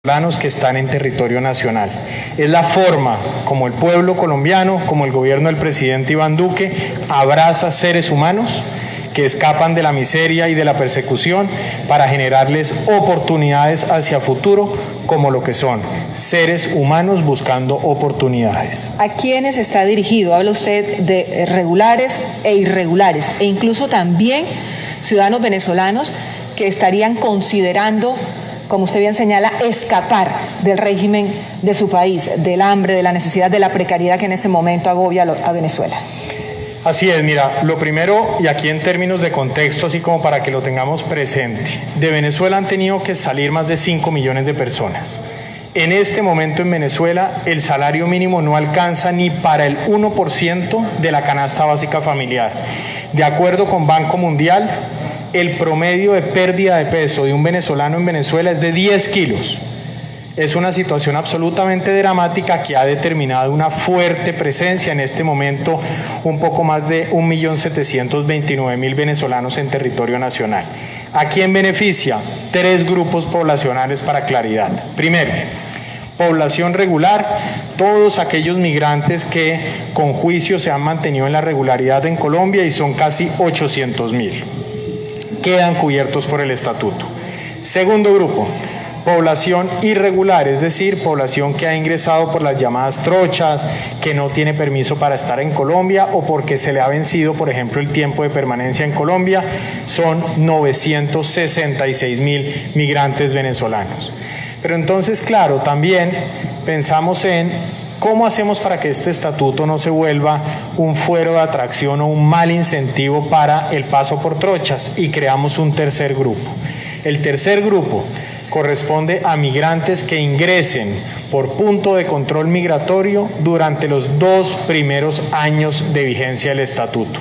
venezolanos que están en territorio nacional. Es la forma como el pueblo colombiano, como el gobierno del presidente Iván Duque, abraza seres humanos que escapan de la miseria y de la persecución para generarles oportunidades hacia futuro, como lo que son seres humanos buscando oportunidades. ¿A quiénes está dirigido? Habla usted de regulares e irregulares, e incluso también ciudadanos venezolanos que estarían considerando, como usted bien señala, escapar del régimen de su país, del hambre, de la necesidad, de la precariedad que en ese momento agobia a Venezuela. Así es, mira, lo primero, y aquí en términos de contexto, así como para que lo tengamos presente, de Venezuela han tenido que salir más de 5 millones de personas. En este momento en Venezuela el salario mínimo no alcanza ni para el 1% de la canasta básica familiar. De acuerdo con Banco Mundial, el promedio de pérdida de peso de un venezolano en Venezuela es de 10 kilos. Es una situación absolutamente dramática que ha determinado una fuerte presencia en este momento, un poco más de 1.729.000 venezolanos en territorio nacional. ¿A quién beneficia? 3 grupos poblacionales para claridad. Primero, población regular, todos aquellos migrantes que con juicio se han mantenido en la regularidad en Colombia y son casi 800.000. Quedan cubiertos por el estatuto. Segundo grupo, población irregular, es decir, población que ha ingresado por las llamadas trochas, que no tiene permiso para estar en Colombia o porque se le ha vencido, por ejemplo, el tiempo de permanencia en Colombia, son 966.000 migrantes venezolanos. Pero entonces, claro, también pensamos en ¿cómo hacemos para que este estatuto no se vuelva un fuero de atracción o un mal incentivo para el paso por trochas? Y creamos un tercer grupo. El tercer grupo corresponde a migrantes que ingresen por punto de control migratorio durante los 2 primeros años de vigencia del estatuto.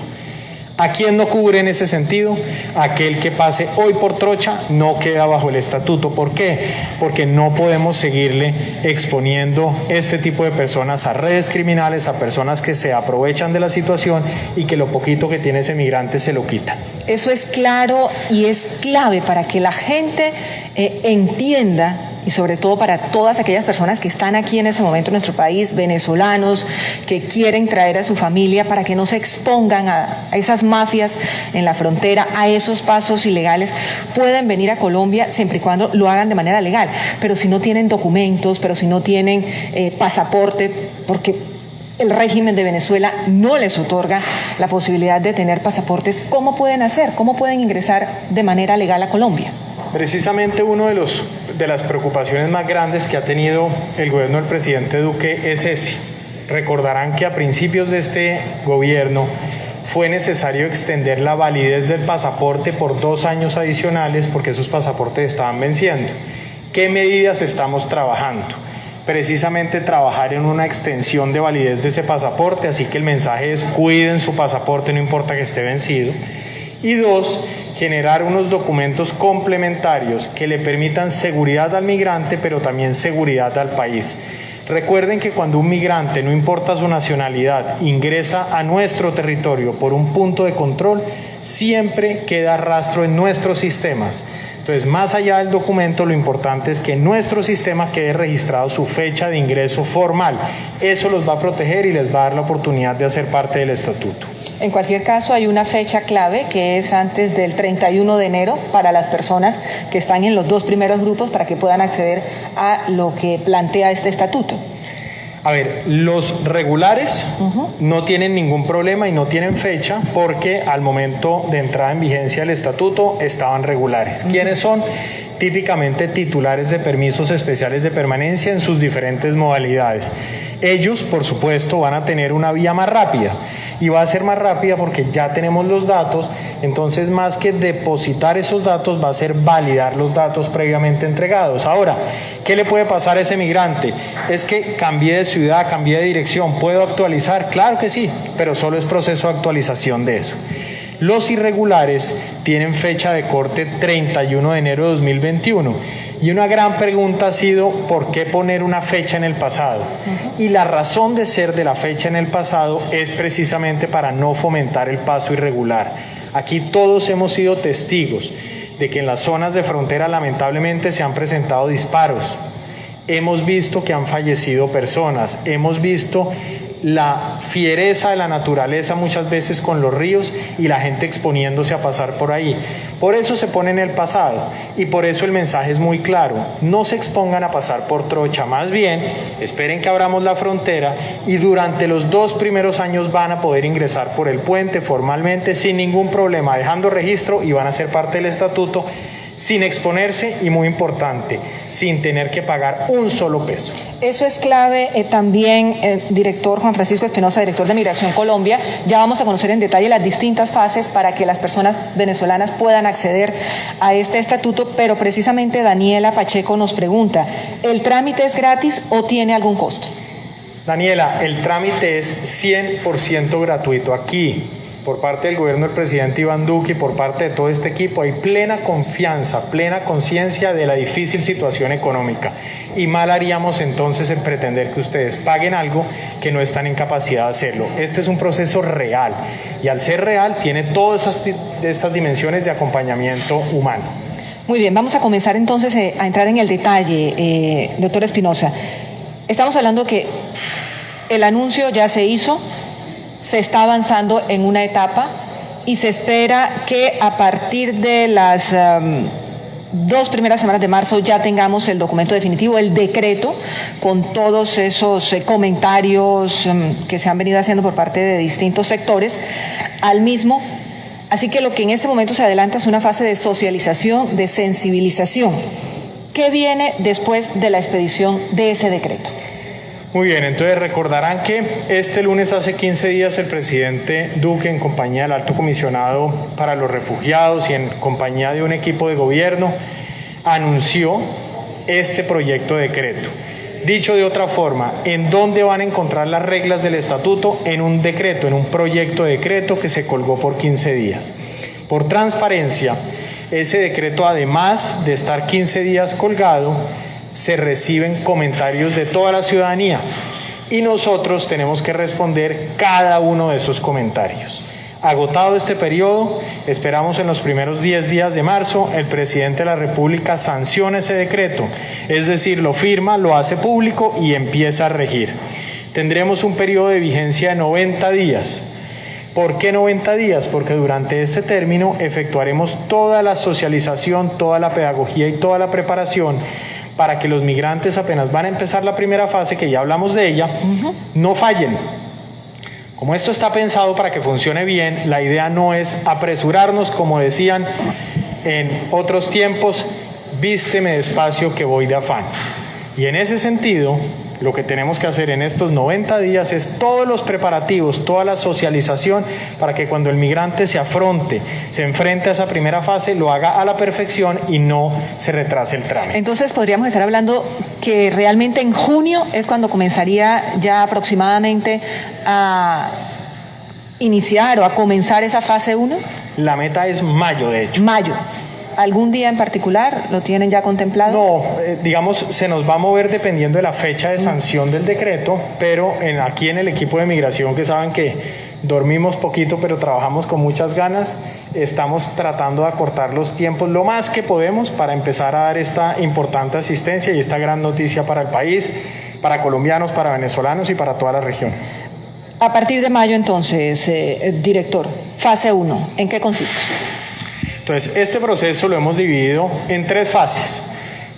¿A quién no cubre en ese sentido? Aquel que pase hoy por trocha no queda bajo el estatuto. ¿Por qué? Porque no podemos seguirle exponiendo este tipo de personas a redes criminales, a personas que se aprovechan de la situación y que lo poquito que tiene ese migrante se lo quita. Eso es claro y es clave para que la gente entienda, y sobre todo para todas aquellas personas que están aquí en ese momento en nuestro país, venezolanos, que quieren traer a su familia para que no se expongan a esas mafias en la frontera, a esos pasos ilegales, pueden venir a Colombia siempre y cuando lo hagan de manera legal. Pero si no tienen documentos, pero si no tienen pasaporte, porque el régimen de Venezuela no les otorga la posibilidad de tener pasaportes, ¿cómo pueden hacer? ¿Cómo pueden ingresar de manera legal a Colombia? Precisamente uno de las preocupaciones más grandes que ha tenido el gobierno del presidente Duque es ese. Recordarán que a principios de este gobierno fue necesario extender la validez del pasaporte por 2 años adicionales porque esos pasaportes estaban venciendo. ¿Qué medidas estamos trabajando? Precisamente trabajar en una extensión de validez de ese pasaporte, así que el mensaje es cuiden su pasaporte, no importa que esté vencido. Y 2, generar unos documentos complementarios que le permitan seguridad al migrante, pero también seguridad al país. Recuerden que cuando un migrante, no importa su nacionalidad, ingresa a nuestro territorio por un punto de control, siempre queda rastro en nuestros sistemas. Entonces, más allá del documento, lo importante es que en nuestro sistema quede registrado su fecha de ingreso formal. Eso los va a proteger y les va a dar la oportunidad de hacer parte del estatuto. En cualquier caso, hay una fecha clave que es antes del 31 de enero para las personas que están en los 2 primeros grupos para que puedan acceder a lo que plantea este estatuto. A ver, los regulares no tienen ningún problema y no tienen fecha porque al momento de entrada en vigencia del estatuto estaban regulares. ¿Quiénes son? Típicamente titulares de permisos especiales de permanencia en sus diferentes modalidades. Ellos, por supuesto, van a tener una vía más rápida y va a ser más rápida porque ya tenemos los datos, entonces más que depositar esos datos va a ser validar los datos previamente entregados. Ahora, ¿qué le puede pasar a ese migrante? Es que cambié de ciudad, cambié de dirección, ¿puedo actualizar? Claro que sí, pero solo es proceso de actualización de eso. Los irregulares tienen fecha de corte 31 de enero de 2021 y una gran pregunta ha sido ¿por qué poner una fecha en el pasado? Y la razón de ser de la fecha en el pasado es precisamente para no fomentar el paso irregular. Aquí todos hemos sido testigos de que en las zonas de frontera lamentablemente se han presentado disparos, hemos visto que han fallecido personas, hemos visto la fiereza de la naturaleza muchas veces con los ríos y la gente exponiéndose a pasar por ahí. Por eso se pone en el pasado y por eso el mensaje es muy claro: no se expongan a pasar por trocha, más bien esperen que abramos la frontera y durante los 2 primeros años van a poder ingresar por el puente formalmente sin ningún problema, dejando registro, y van a ser parte del estatuto sin exponerse y, muy importante, sin tener que pagar un solo peso. Eso es clave también, director Juan Francisco Espinosa, director de Migración Colombia. Ya vamos a conocer en detalle las distintas fases para que las personas venezolanas puedan acceder a este estatuto, pero precisamente Daniela Pacheco nos pregunta, ¿el trámite es gratis o tiene algún costo? Daniela, el trámite es 100% gratuito. Aquí, por parte del gobierno del presidente Iván Duque y por parte de todo este equipo, hay plena confianza, plena conciencia de la difícil situación económica. Y mal haríamos entonces en pretender que ustedes paguen algo que no están en capacidad de hacerlo. Este es un proceso real y, al ser real, tiene todas estas dimensiones de acompañamiento humano. Muy bien, vamos a comenzar entonces a entrar en el detalle, doctor Espinosa. Estamos hablando que el anuncio ya se hizo, se está avanzando en una etapa y se espera que a partir de las 2 primeras semanas de marzo ya tengamos el documento definitivo, el decreto, con todos esos comentarios que se han venido haciendo por parte de distintos sectores al mismo. Así que lo que en este momento se adelanta es una fase de socialización, de sensibilización. ¿Qué viene después de la expedición de ese decreto? Muy bien, entonces recordarán que este lunes, hace 15 días, el presidente Duque, en compañía del Alto Comisionado para los Refugiados y en compañía de un equipo de gobierno, anunció este proyecto de decreto. Dicho de otra forma, ¿en dónde van a encontrar las reglas del estatuto? En un decreto, en un proyecto de decreto que se colgó por 15 días. Por transparencia, ese decreto, además de estar 15 días colgado, se reciben comentarios de toda la ciudadanía y nosotros tenemos que responder cada uno de esos comentarios. Agotado este periodo, esperamos en los primeros 10 días de marzo el presidente de la República sancione ese decreto, es decir, lo firma, lo hace público y empieza a regir. Tendremos un periodo de vigencia de 90 días. ¿Por qué 90 días? Porque durante este término efectuaremos toda la socialización, toda la pedagogía y toda la preparación para que los migrantes, apenas van a empezar la primera fase, que ya hablamos de ella, no fallen. Como esto está pensado para que funcione bien, la idea no es apresurarnos, como decían en otros tiempos, vísteme despacio que voy de afán. Y en ese sentido, lo que tenemos que hacer en estos 90 días es todos los preparativos, toda la socialización, para que cuando el migrante se enfrente a esa primera fase, lo haga a la perfección y no se retrase el trámite. Entonces podríamos estar hablando que realmente en junio es cuando comenzaría ya aproximadamente a iniciar o a comenzar esa fase 1. La meta es mayo, de hecho. Mayo. ¿Algún día en particular lo tienen ya contemplado? No, digamos, se nos va a mover dependiendo de la fecha de sanción del decreto, pero aquí en el equipo de migración, que saben que dormimos poquito pero trabajamos con muchas ganas, estamos tratando de acortar los tiempos lo más que podemos para empezar a dar esta importante asistencia y esta gran noticia para el país, para colombianos, para venezolanos y para toda la región. A partir de mayo, entonces, director, fase 1, ¿en qué consiste? Entonces, este proceso lo hemos dividido en 3 fases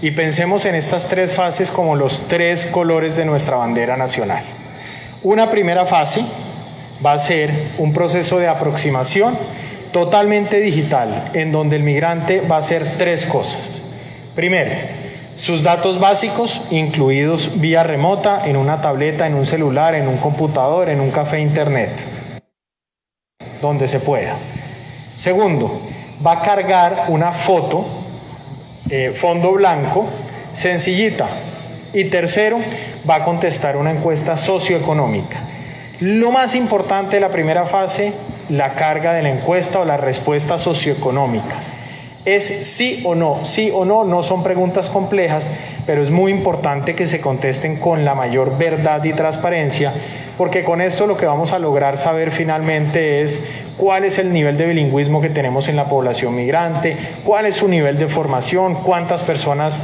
y pensemos en estas 3 fases como los 3 colores de nuestra bandera nacional. Una primera fase va a ser un proceso de aproximación totalmente digital, en donde el migrante va a hacer 3 cosas. Primero, sus datos básicos, incluidos vía remota, en una tableta, en un celular, en un computador, en un café internet, donde se pueda. Segundo, va a cargar una foto, fondo blanco, sencillita. Y tercero, va a contestar una encuesta socioeconómica. Lo más importante de la primera fase, la carga de la encuesta o la respuesta socioeconómica. Es sí o no, no son preguntas complejas, pero es muy importante que se contesten con la mayor verdad y transparencia, porque con esto lo que vamos a lograr saber finalmente es cuál es el nivel de bilingüismo que tenemos en la población migrante, cuál es su nivel de formación, cuántas personas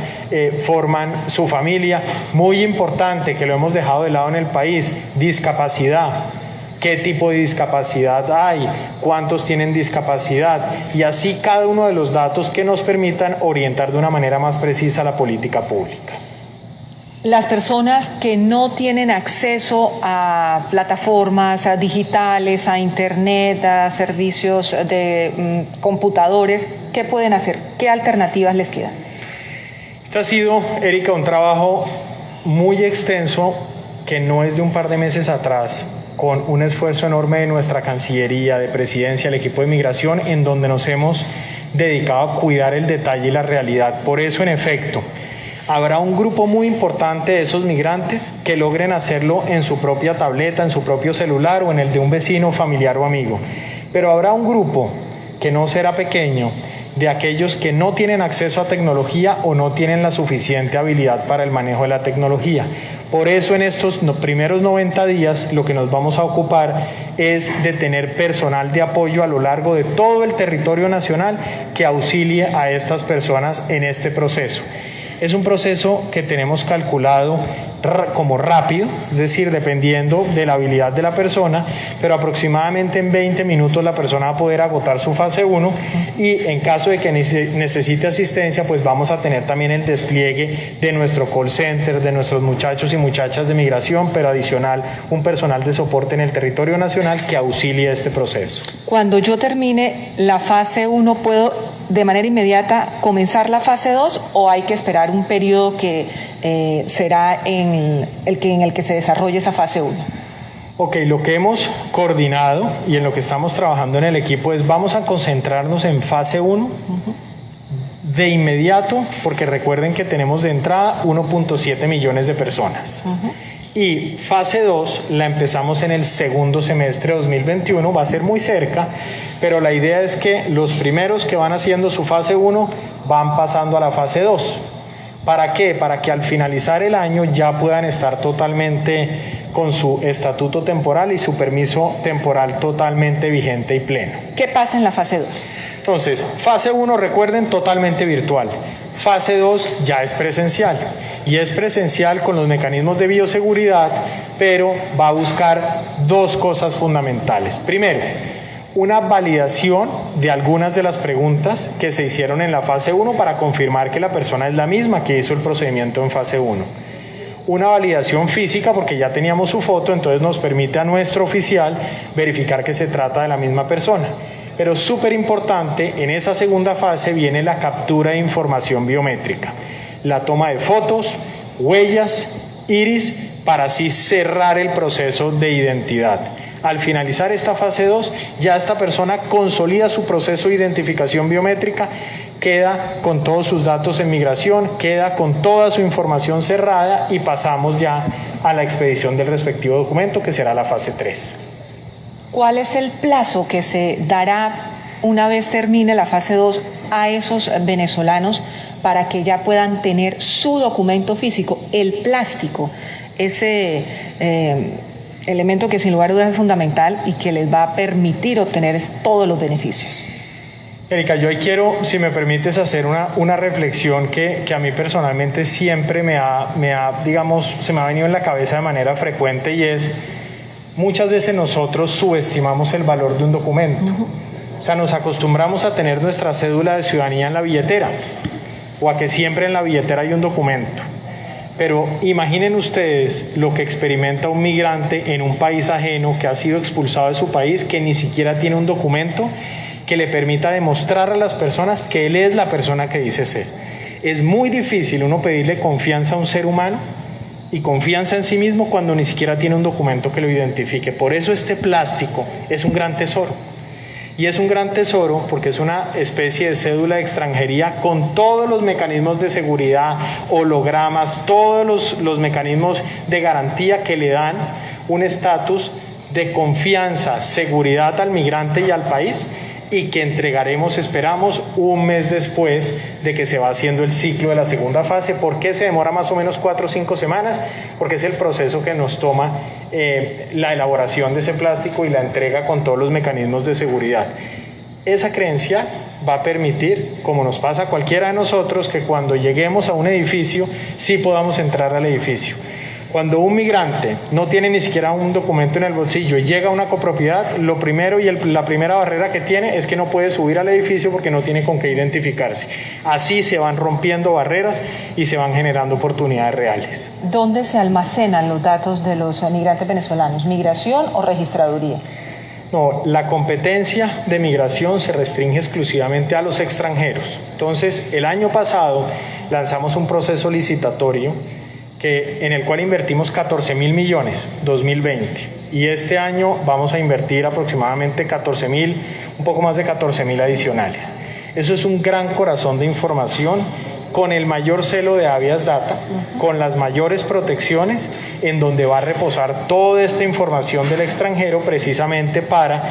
forman su familia. Muy importante, que lo hemos dejado de lado en el país, discapacidad. ¿Qué tipo de discapacidad hay? ¿Cuántos tienen discapacidad? Y así cada uno de los datos que nos permitan orientar de una manera más precisa la política pública. Las personas que no tienen acceso a plataformas digitales, a internet, a servicios de computadores, ¿qué pueden hacer? ¿Qué alternativas les quedan? Este ha sido, Erika, un trabajo muy extenso que no es de un par de meses atrás, con un esfuerzo enorme de nuestra Cancillería, de Presidencia, el equipo de Migración, en donde nos hemos dedicado a cuidar el detalle y la realidad. Por eso, en efecto, habrá un grupo muy importante de esos migrantes que logren hacerlo en su propia tableta, en su propio celular o en el de un vecino, familiar o amigo. Pero habrá un grupo que no será pequeño, de aquellos que no tienen acceso a tecnología o no tienen la suficiente habilidad para el manejo de la tecnología. Por eso en estos primeros 90 días lo que nos vamos a ocupar es de tener personal de apoyo a lo largo de todo el territorio nacional que auxilie a estas personas en este proceso. Es un proceso que tenemos calculado como rápido, es decir, dependiendo de la habilidad de la persona, pero aproximadamente en 20 minutos la persona va a poder agotar su fase 1 y en caso de que necesite asistencia, pues vamos a tener también el despliegue de nuestro call center, de nuestros muchachos y muchachas de migración, pero adicional un personal de soporte en el territorio nacional que auxilie este proceso. Cuando yo termine la fase 1, ¿puedo de manera inmediata comenzar la fase 2 o hay que esperar un periodo que será en el que se desarrolle esa fase 1? Ok, lo que hemos coordinado y en lo que estamos trabajando en el equipo es vamos a concentrarnos en fase 1 de inmediato, porque recuerden que tenemos de entrada 1.7 millones de personas. Y fase 2 la empezamos en el segundo semestre de 2021, va a ser muy cerca, pero la idea es que los primeros que van haciendo su fase 1 van pasando a la fase 2. ¿Para qué? Para que al finalizar el año ya puedan estar totalmente con su estatuto temporal y su permiso temporal totalmente vigente y pleno. ¿Qué pasa en la fase 2? Entonces, fase 1, recuerden, totalmente virtual. Fase 2 ya es presencial, y es presencial con los mecanismos de bioseguridad, pero va a buscar dos cosas fundamentales. Primero, una validación de algunas de las preguntas que se hicieron en la fase 1 para confirmar que la persona es la misma que hizo el procedimiento en fase 1. Una validación física porque ya teníamos su foto, entonces nos permite a nuestro oficial verificar que se trata de la misma persona. Pero súper importante, en esa segunda fase viene la captura de información biométrica, la toma de fotos, huellas, iris, para así cerrar el proceso de identidad. Al finalizar esta fase 2, ya esta persona consolida su proceso de identificación biométrica, queda con todos sus datos en migración, queda con toda su información cerrada y pasamos ya a la expedición del respectivo documento, que será la fase 3. ¿Cuál es el plazo que se dará una vez termine la fase 2 a esos venezolanos para que ya puedan tener su documento físico, el plástico, ese elemento que sin lugar a dudas es fundamental y que les va a permitir obtener todos los beneficios? Erika, yo hoy quiero, si me permites, hacer una reflexión que a mí personalmente siempre se me ha venido en la cabeza de manera frecuente, y es: muchas veces nosotros subestimamos el valor de un documento. O sea, nos acostumbramos a tener nuestra cédula de ciudadanía en la billetera, o a que siempre en la billetera hay un documento. Pero imaginen ustedes lo que experimenta un migrante en un país ajeno que ha sido expulsado de su país, que ni siquiera tiene un documento que le permita demostrar a las personas que él es la persona que dice ser. Es muy difícil uno pedirle confianza a un ser humano y confianza en sí mismo cuando ni siquiera tiene un documento que lo identifique. Por eso este plástico es un gran tesoro. Y es un gran tesoro porque es una especie de cédula de extranjería con todos los mecanismos de seguridad, hologramas, todos los mecanismos de garantía que le dan un estatus de confianza, seguridad al migrante y al país, y que entregaremos, esperamos, un mes después de que se va haciendo el ciclo de la segunda fase. ¿Por qué se demora más o menos 4 o 5 semanas? Porque es el proceso que nos toma la elaboración de ese plástico y la entrega con todos los mecanismos de seguridad. Esa creencia va a permitir, como nos pasa a cualquiera de nosotros, que cuando lleguemos a un edificio, sí podamos entrar al edificio. Cuando un migrante no tiene ni siquiera un documento en el bolsillo y llega a una copropiedad, lo primero y la primera barrera que tiene es que no puede subir al edificio porque no tiene con qué identificarse. Así se van rompiendo barreras y se van generando oportunidades reales. ¿Dónde se almacenan los datos de los migrantes venezolanos? ¿Migración o registraduría? No, la competencia de migración se restringe exclusivamente a los extranjeros. Entonces, el año pasado lanzamos un proceso licitatorio en el cual invertimos 14.000 millones, 2020. Y este año vamos a invertir aproximadamente 14.000, un poco más de 14.000 adicionales. Eso es un gran corazón de información, con el mayor celo de habeas data, con las mayores protecciones, en donde va a reposar toda esta información del extranjero precisamente para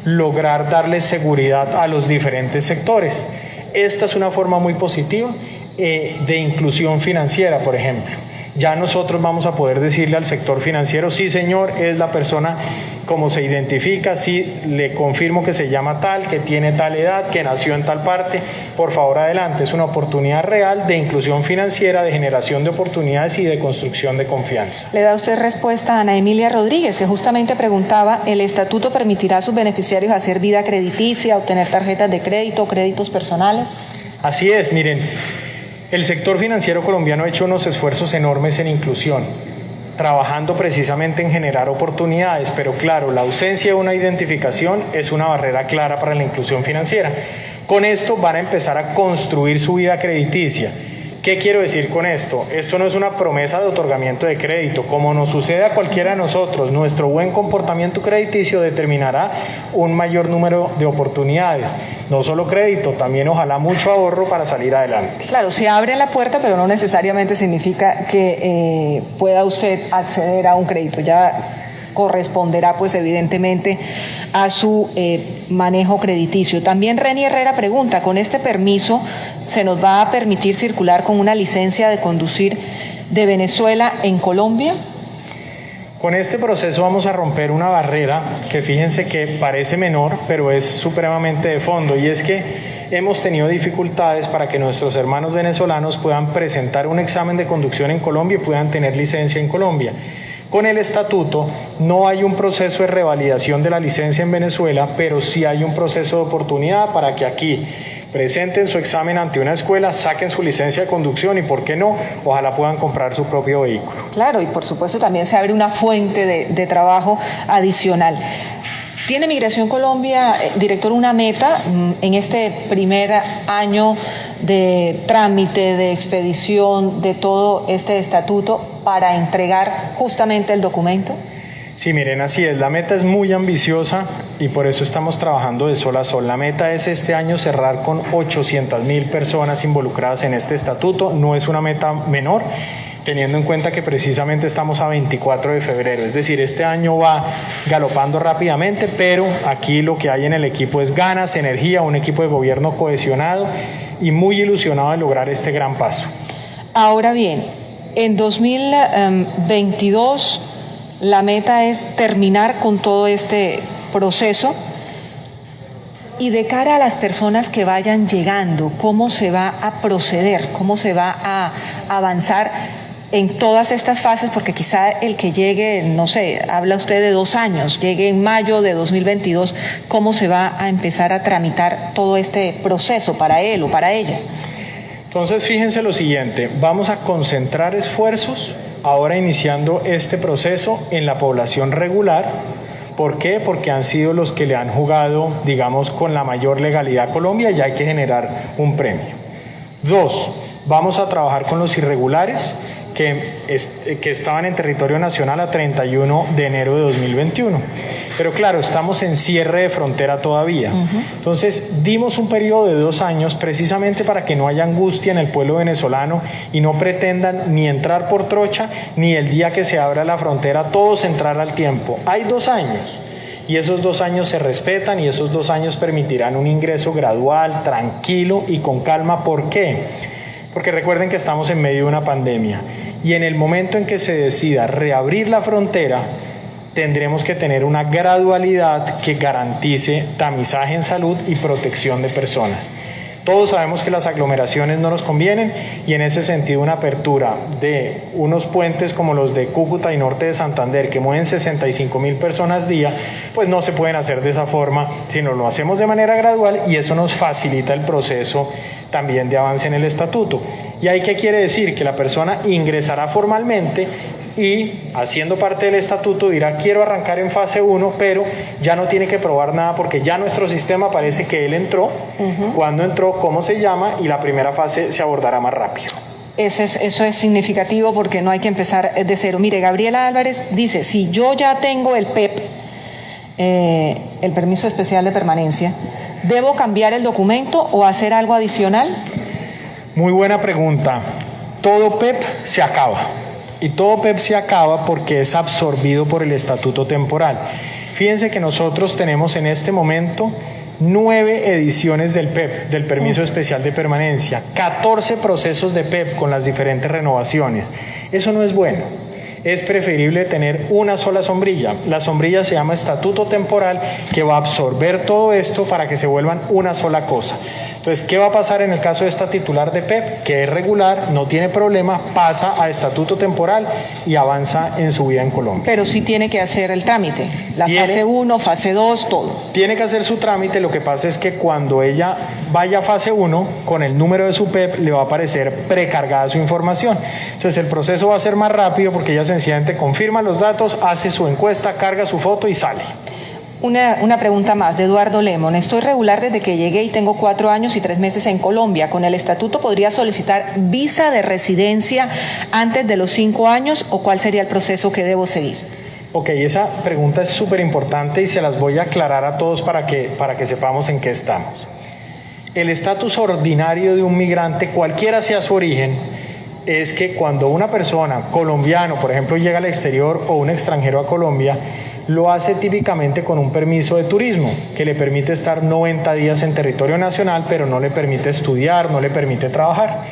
lograr darle seguridad a los diferentes sectores. Esta es una forma muy positiva de inclusión financiera, por ejemplo. Ya nosotros vamos a poder decirle al sector financiero, sí señor, es la persona como se identifica, sí le confirmo que se llama tal, que tiene tal edad, que nació en tal parte, por favor adelante. Es una oportunidad real de inclusión financiera, de generación de oportunidades y de construcción de confianza. Le da usted respuesta a Ana Emilia Rodríguez, que justamente preguntaba, ¿el estatuto permitirá a sus beneficiarios hacer vida crediticia, obtener tarjetas de crédito, créditos personales? Así es, miren. El sector financiero colombiano ha hecho unos esfuerzos enormes en inclusión, trabajando precisamente en generar oportunidades, pero claro, la ausencia de una identificación es una barrera clara para la inclusión financiera. Con esto van a empezar a construir su vida crediticia. ¿Qué quiero decir con esto? Esto no es una promesa de otorgamiento de crédito. Como nos sucede a cualquiera de nosotros, nuestro buen comportamiento crediticio determinará un mayor número de oportunidades. No solo crédito, también ojalá mucho ahorro para salir adelante. Claro, se abre la puerta, pero no necesariamente significa que pueda usted acceder a un crédito. Ya corresponderá pues evidentemente a su manejo crediticio. También Reni Herrera pregunta, ¿con este permiso se nos va a permitir circular con una licencia de conducir de Venezuela en Colombia? Con este proceso vamos a romper una barrera que fíjense que parece menor, pero es supremamente de fondo, y es que hemos tenido dificultades para que nuestros hermanos venezolanos puedan presentar un examen de conducción en Colombia y puedan tener licencia en Colombia. Con el estatuto no hay un proceso de revalidación de la licencia en Venezuela, pero sí hay un proceso de oportunidad para que aquí presenten su examen ante una escuela, saquen su licencia de conducción y, ¿por qué no?, ojalá puedan comprar su propio vehículo. Claro, y por supuesto también se abre una fuente de trabajo adicional. ¿Tiene Migración Colombia, director, una meta en este primer año de trámite, de expedición de todo este estatuto para entregar justamente el documento? Sí, miren, así es. La meta es muy ambiciosa y por eso estamos trabajando de sol a sol. La meta es este año cerrar con 800.000 personas involucradas en este estatuto. No es una meta menor, teniendo en cuenta que precisamente estamos a 24 de febrero. Es decir, este año va galopando rápidamente, pero aquí lo que hay en el equipo es ganas, energía, un equipo de gobierno cohesionado y muy ilusionado de lograr este gran paso. Ahora bien, en 2022 la meta es terminar con todo este proceso. Y de cara a las personas que vayan llegando, ¿cómo se va a proceder? ¿Cómo se va a avanzar en todas estas fases? Porque quizá el que llegue, no sé, habla usted de 2 años, llegue en mayo de 2022, ¿cómo se va a empezar a tramitar todo este proceso para él o para ella? Entonces, fíjense lo siguiente, vamos a concentrar esfuerzos ahora iniciando este proceso en la población regular. ¿Por qué? Porque han sido los que le han jugado, digamos, con la mayor legalidad a Colombia y hay que generar un premio. 2, vamos a trabajar con los irregulares que estaban en territorio nacional a 31 de enero de 2021. Pero claro, estamos en cierre de frontera todavía. Entonces, dimos un periodo de 2 años precisamente para que no haya angustia en el pueblo venezolano y no pretendan ni entrar por trocha, ni el día que se abra la frontera todos entrar al tiempo. Hay 2 años. y esos 2 años se respetan y esos 2 años permitirán un ingreso gradual, tranquilo y con calma. ¿Por qué? Porque recuerden que estamos en medio de una pandemia y en el momento en que se decida reabrir la frontera, tendremos que tener una gradualidad que garantice tamizaje en salud y protección de personas. Todos sabemos que las aglomeraciones no nos convienen y en ese sentido una apertura de unos puentes como los de Cúcuta y Norte de Santander que mueven 65.000 personas día, pues no se pueden hacer de esa forma, sino lo hacemos de manera gradual y eso nos facilita el proceso también de avance en el estatuto. ¿Y ahí qué quiere decir? Que la persona ingresará formalmente y haciendo parte del estatuto dirá quiero arrancar en fase 1, pero ya no tiene que probar nada porque ya nuestro sistema parece que él entró, cuándo entró, cómo se llama y la primera fase se abordará más rápido. Eso es significativo porque no hay que empezar de cero. Mire, Gabriela Álvarez dice, si yo ya tengo el PEP, el permiso especial de permanencia, ¿debo cambiar el documento o hacer algo adicional? Muy buena pregunta. Todo PEP se acaba. Y todo PEP se acaba porque es absorbido por el estatuto temporal. Fíjense que nosotros tenemos en este momento 9 ediciones del PEP, del permiso especial de permanencia, 14 procesos de PEP con las diferentes renovaciones. Eso no es bueno. Es preferible tener una sola sombrilla. La sombrilla se llama estatuto temporal que va a absorber todo esto para que se vuelvan una sola cosa. Entonces, ¿qué va a pasar en el caso de esta titular de PEP? Que es regular, no tiene problema, pasa a estatuto temporal y avanza en su vida en Colombia. Pero sí tiene que hacer el trámite, la fase 1, fase 2, todo. Tiene que hacer su trámite, lo que pasa es que cuando ella vaya a fase 1, con el número de su PEP, le va a aparecer precargada su información. Entonces, el proceso va a ser más rápido porque ella sencillamente confirma los datos, hace su encuesta, carga su foto y sale. Una pregunta más de Eduardo Lemon. Estoy regular desde que llegué y tengo 4 años y 3 meses en Colombia. ¿Con el estatuto podría solicitar visa de residencia antes de los 5 años o cuál sería el proceso que debo seguir? Ok, esa pregunta es súper importante y se las voy a aclarar a todos para que sepamos en qué estamos. El estatus ordinario de un migrante, cualquiera sea su origen, es que cuando una persona colombiano, por ejemplo, llega al exterior o un extranjero a Colombia, lo hace típicamente con un permiso de turismo que le permite estar 90 días en territorio nacional, pero no le permite estudiar, no le permite trabajar.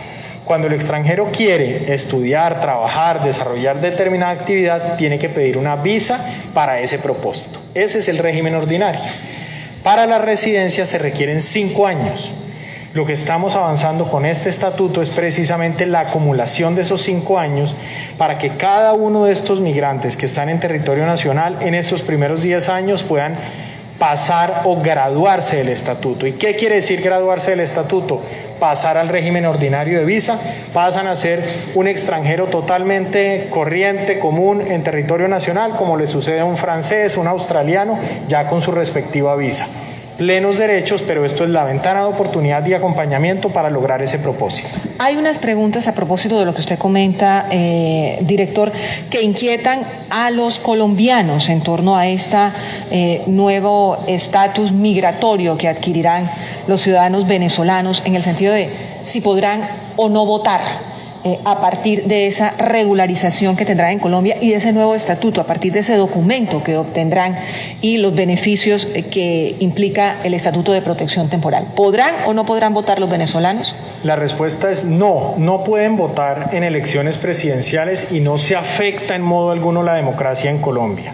Cuando el extranjero quiere estudiar, trabajar, desarrollar determinada actividad, tiene que pedir una visa para ese propósito. Ese es el régimen ordinario. Para la residencia se requieren 5 años. Lo que estamos avanzando con este estatuto es precisamente la acumulación de esos 5 años para que cada uno de estos migrantes que están en territorio nacional en estos primeros 10 años puedan pasar o graduarse del estatuto. ¿Y qué quiere decir graduarse del estatuto? Pasar al régimen ordinario de visa, pasan a ser un extranjero totalmente corriente, común en territorio nacional, como le sucede a un francés, un australiano, ya con su respectiva visa. Plenos derechos, pero esto es la ventana de oportunidad y acompañamiento para lograr ese propósito. Hay unas preguntas a propósito de lo que usted comenta, director, que inquietan a los colombianos en torno a este nuevo estatus migratorio que adquirirán los ciudadanos venezolanos en el sentido de si podrán o no votar a partir de esa regularización que tendrán en Colombia y de ese nuevo estatuto, a partir de ese documento que obtendrán y los beneficios que implica el estatuto de protección temporal. ¿Podrán o no podrán votar los venezolanos? La respuesta es no, no pueden votar en elecciones presidenciales y no se afecta en modo alguno la democracia en Colombia.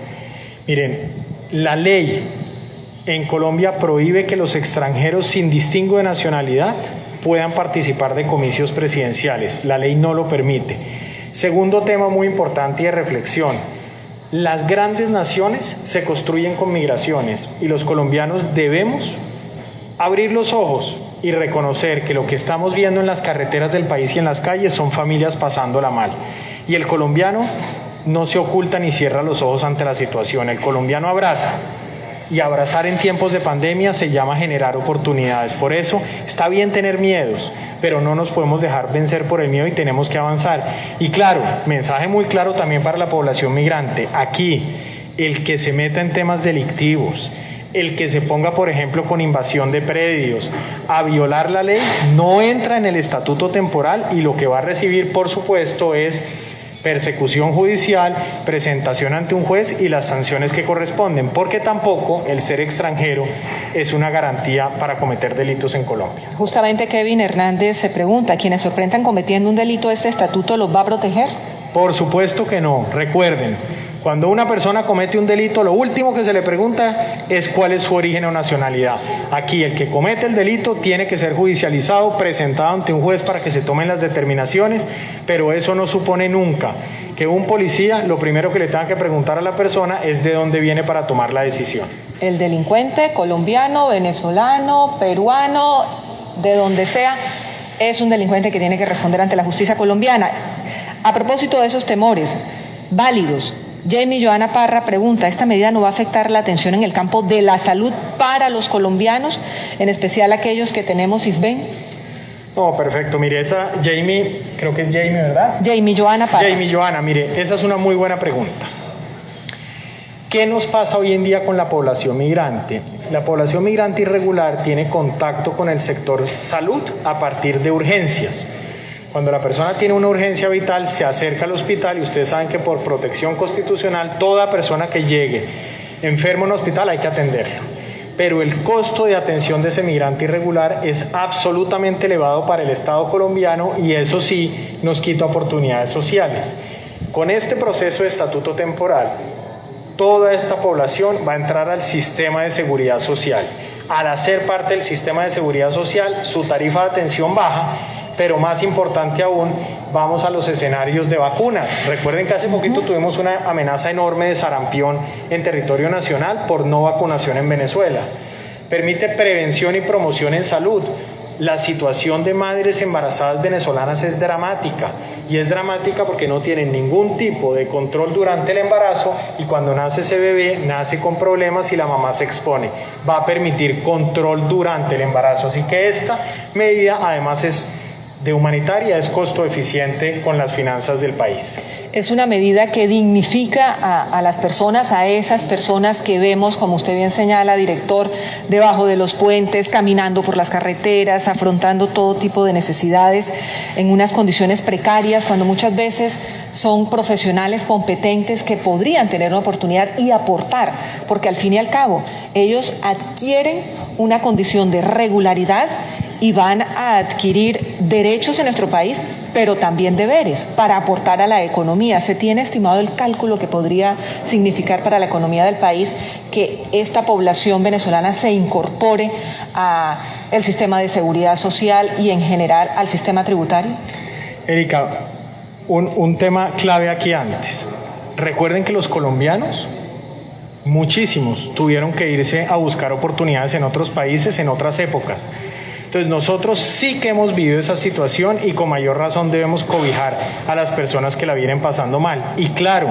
Miren, la ley en Colombia prohíbe que los extranjeros sin distingo de nacionalidad puedan participar de comicios presidenciales. La ley no lo permite. Segundo tema muy importante y de reflexión. Las grandes naciones se construyen con migraciones y los colombianos debemos abrir los ojos y reconocer que lo que estamos viendo en las carreteras del país y en las calles son familias pasándola mal. Y el colombiano no se oculta ni cierra los ojos ante la situación. El colombiano abraza. Y abrazar en tiempos de pandemia se llama generar oportunidades. Por eso está bien tener miedos, pero no nos podemos dejar vencer por el miedo y tenemos que avanzar. Y claro, mensaje muy claro también para la población migrante. Aquí, el que se meta en temas delictivos, el que se ponga, por ejemplo, con invasión de predios, a violar la ley, no entra en el estatuto temporal y lo que va a recibir, por supuesto, es persecución judicial, presentación ante un juez y las sanciones que corresponden, porque tampoco el ser extranjero es una garantía para cometer delitos en Colombia. Justamente Kevin Hernández se pregunta, ¿quienes sorprendan cometiendo un delito, este estatuto los va a proteger? Por supuesto que no. Recuerden, cuando una persona comete un delito, lo último que se le pregunta es cuál es su origen o nacionalidad. Aquí el que comete el delito tiene que ser judicializado, presentado ante un juez para que se tomen las determinaciones, pero eso no supone nunca que un policía lo primero que le tenga que preguntar a la persona es de dónde viene para tomar la decisión. El delincuente colombiano, venezolano, peruano, de donde sea, es un delincuente que tiene que responder ante la justicia colombiana. A propósito de esos temores válidos, Jamie Joana Parra pregunta, ¿esta medida no va a afectar la atención en el campo de la salud para los colombianos, en especial aquellos que tenemos ISBEN? No, perfecto. Mire, esa Jamie, creo que es Jamie, ¿verdad? Jamie Joana Parra. Jamie Joana, mire, esa es una muy buena pregunta. ¿Qué nos pasa hoy en día con la población migrante? La población migrante irregular tiene contacto con el sector salud a partir de urgencias. Cuando la persona tiene una urgencia vital, se acerca al hospital y ustedes saben que por protección constitucional, toda persona que llegue enfermo en un hospital hay que atenderlo. Pero el costo de atención de ese migrante irregular es absolutamente elevado para el Estado colombiano y eso sí nos quita oportunidades sociales. Con este proceso de estatuto temporal, toda esta población va a entrar al sistema de seguridad social. Al hacer parte del sistema de seguridad social, su tarifa de atención baja, pero más importante aún, vamos a los escenarios de vacunas. Recuerden que hace poquito tuvimos una amenaza enorme de sarampión en territorio nacional por no vacunación en Venezuela. Permite prevención y promoción en salud. La situación de madres embarazadas venezolanas es dramática, y es dramática porque no tienen ningún tipo de control durante el embarazo y cuando nace ese bebé nace con problemas y la mamá se expone. Va a permitir control durante el embarazo, así que esta medida además es de humanitaria, es costo eficiente con las finanzas del país. Es una medida que dignifica a las personas, a esas personas que vemos, como usted bien señala, director, debajo de los puentes, caminando por las carreteras, afrontando todo tipo de necesidades en unas condiciones precarias, cuando muchas veces son profesionales competentes que podrían tener una oportunidad y aportar, porque al fin y al cabo ellos adquieren una condición de regularidad y van a adquirir derechos en nuestro país, pero también deberes para aportar a la economía. ¿Se tiene estimado el cálculo que podría significar para la economía del país que esta población venezolana se incorpore al sistema de seguridad social y en general al sistema tributario? Erika, un tema clave aquí antes. Recuerden que los colombianos, muchísimos, tuvieron que irse a buscar oportunidades en otros países, en otras épocas. Entonces nosotros sí que hemos vivido esa situación y con mayor razón debemos cobijar a las personas que la vienen pasando mal. Y claro,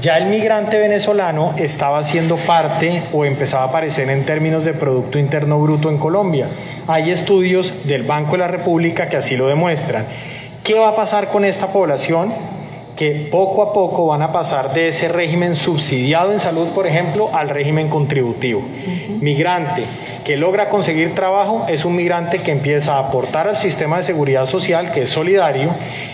ya el migrante venezolano estaba siendo parte o empezaba a aparecer en términos de Producto Interno Bruto en Colombia. Hay estudios del Banco de la República que así lo demuestran. ¿Qué va a pasar con esta población? Que poco a poco van a pasar de ese régimen subsidiado en salud, por ejemplo, al régimen contributivo. Migrante que logra conseguir trabajo es un migrante que empieza a aportar al sistema de seguridad social, que es solidario,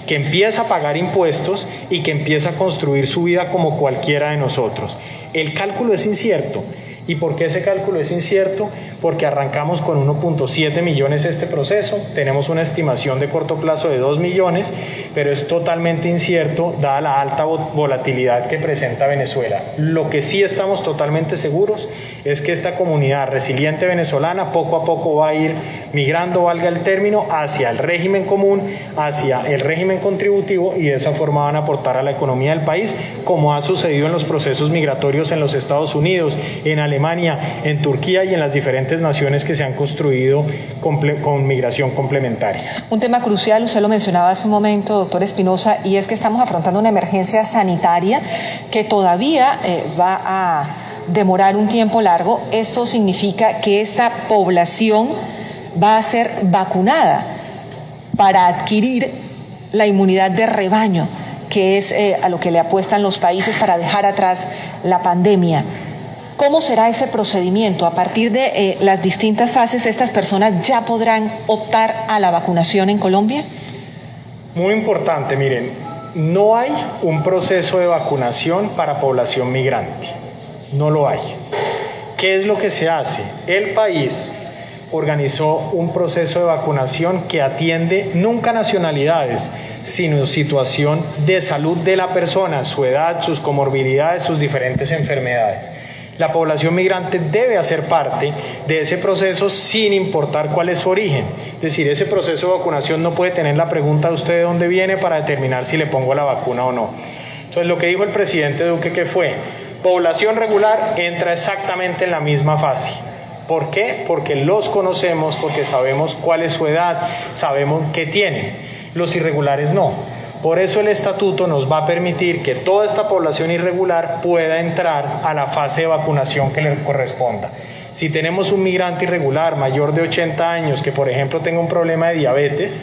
que empieza a pagar impuestos y que empieza a construir su vida como cualquiera de nosotros. El cálculo es incierto. ¿Y por qué ese cálculo es incierto? Porque arrancamos con 1.7 millones este proceso, tenemos una estimación de corto plazo de 2 millones, pero es totalmente incierto dada la alta volatilidad que presenta Venezuela. Lo que sí estamos totalmente seguros es que esta comunidad resiliente venezolana poco a poco va a ir migrando, valga el término, hacia el régimen común, hacia el régimen contributivo y de esa forma van a aportar a la economía del país, como ha sucedido en los procesos migratorios en los Estados Unidos, en Alemania, en Turquía y en las diferentes naciones que se han construido con migración complementaria. Un tema crucial, usted lo mencionaba hace un momento, doctor Espinosa, y es que estamos afrontando una emergencia sanitaria que todavía va a demorar un tiempo largo. Esto significa que esta población va a ser vacunada para adquirir la inmunidad de rebaño, que es a lo que le apuestan los países para dejar atrás la pandemia. ¿Cómo será ese procedimiento? A partir de las distintas fases, ¿estas personas ya podrán optar a la vacunación en Colombia? Muy importante, miren, no hay un proceso de vacunación para población migrante, no lo hay. ¿Qué es lo que se hace? El país organizó un proceso de vacunación que atiende nunca nacionalidades, sino situación de salud de la persona, su edad, sus comorbilidades, sus diferentes enfermedades. La población migrante debe hacer parte de ese proceso sin importar cuál es su origen. Es decir, ese proceso de vacunación no puede tener la pregunta de usted de dónde viene para determinar si le pongo la vacuna o no. Entonces, lo que dijo el presidente Duque, que fue, población regular entra exactamente en la misma fase. ¿Por qué? Porque los conocemos, porque sabemos cuál es su edad, sabemos qué tienen. Los irregulares no. Por eso el estatuto nos va a permitir que toda esta población irregular pueda entrar a la fase de vacunación que le corresponda. Si tenemos un migrante irregular mayor de 80 años que, por ejemplo, tenga un problema de diabetes,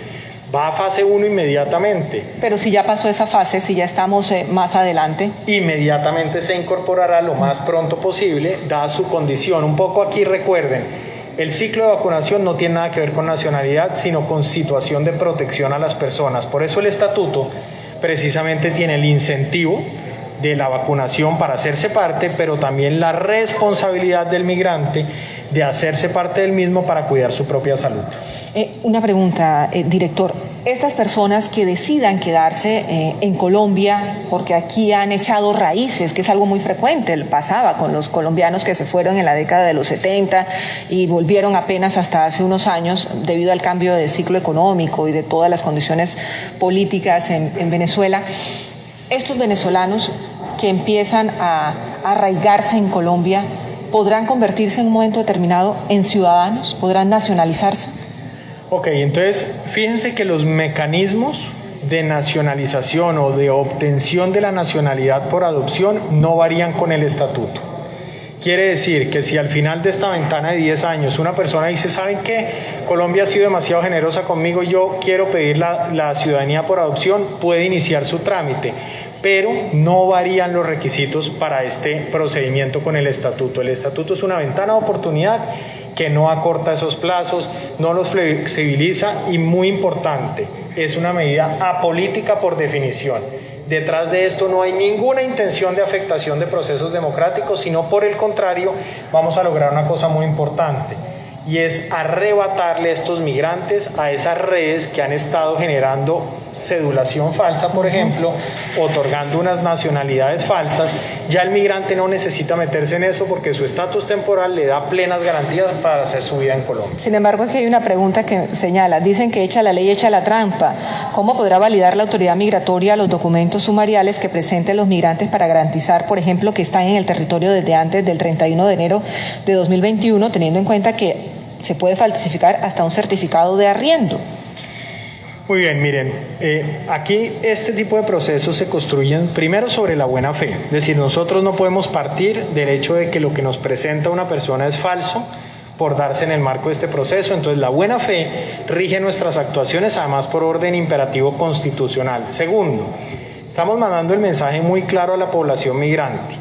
va a fase 1 inmediatamente. Pero si ya pasó esa fase, si ya estamos más adelante. Inmediatamente se incorporará lo más pronto posible, dada su condición. Un poco aquí recuerden, el ciclo de vacunación no tiene nada que ver con nacionalidad, sino con situación de protección a las personas. Por eso el estatuto precisamente tiene el incentivo de la vacunación para hacerse parte, pero también la responsabilidad del migrante de hacerse parte del mismo para cuidar su propia salud. Una pregunta, director. Estas personas que decidan quedarse en Colombia, porque aquí han echado raíces, que es algo muy frecuente, pasaba con los colombianos que se fueron en la década de los 70 y volvieron apenas hasta hace unos años debido al cambio de ciclo económico y de todas las condiciones políticas en Venezuela. Estos venezolanos que empiezan a arraigarse en Colombia, ¿podrán convertirse en un momento determinado en ciudadanos? ¿Podrán nacionalizarse? Ok, entonces fíjense que los mecanismos de nacionalización o de obtención de la nacionalidad por adopción no varían con el estatuto. Quiere decir que si al final de esta ventana de 10 años una persona dice, ¿saben qué? Colombia ha sido demasiado generosa conmigo, yo quiero pedir la ciudadanía por adopción, puede iniciar su trámite, pero no varían los requisitos para este procedimiento con el estatuto. El estatuto es una ventana de oportunidad que no acorta esos plazos, no los flexibiliza y, muy importante, es una medida apolítica por definición. Detrás de esto no hay ninguna intención de afectación de procesos democráticos, sino por el contrario, vamos a lograr una cosa muy importante, y es arrebatarle a estos migrantes a esas redes que han estado generando cedulación falsa, por ejemplo, otorgando unas nacionalidades falsas. Ya el migrante no necesita meterse en eso porque su estatus temporal le da plenas garantías para hacer su vida en Colombia. Sin embargo, aquí hay una pregunta que señala, dicen que echa la ley, echa la trampa. ¿Cómo podrá validar la autoridad migratoria los documentos sumariales que presenten los migrantes para garantizar, por ejemplo, que están en el territorio desde antes del 31 de enero de 2021, teniendo en cuenta que se puede falsificar hasta un certificado de arriendo? Muy bien, miren, aquí este tipo de procesos se construyen primero sobre la buena fe, es decir, nosotros no podemos partir del hecho de que lo que nos presenta una persona es falso por darse en el marco de este proceso. Entonces la buena fe rige nuestras actuaciones, además por orden imperativo constitucional. Segundo, estamos mandando el mensaje muy claro a la población migrante.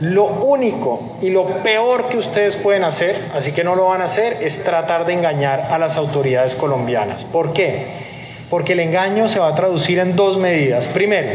Lo único y lo peor que ustedes pueden hacer, así que no lo van a hacer, es tratar de engañar a las autoridades colombianas. ¿Por qué? Porque el engaño se va a traducir en dos medidas. Primero,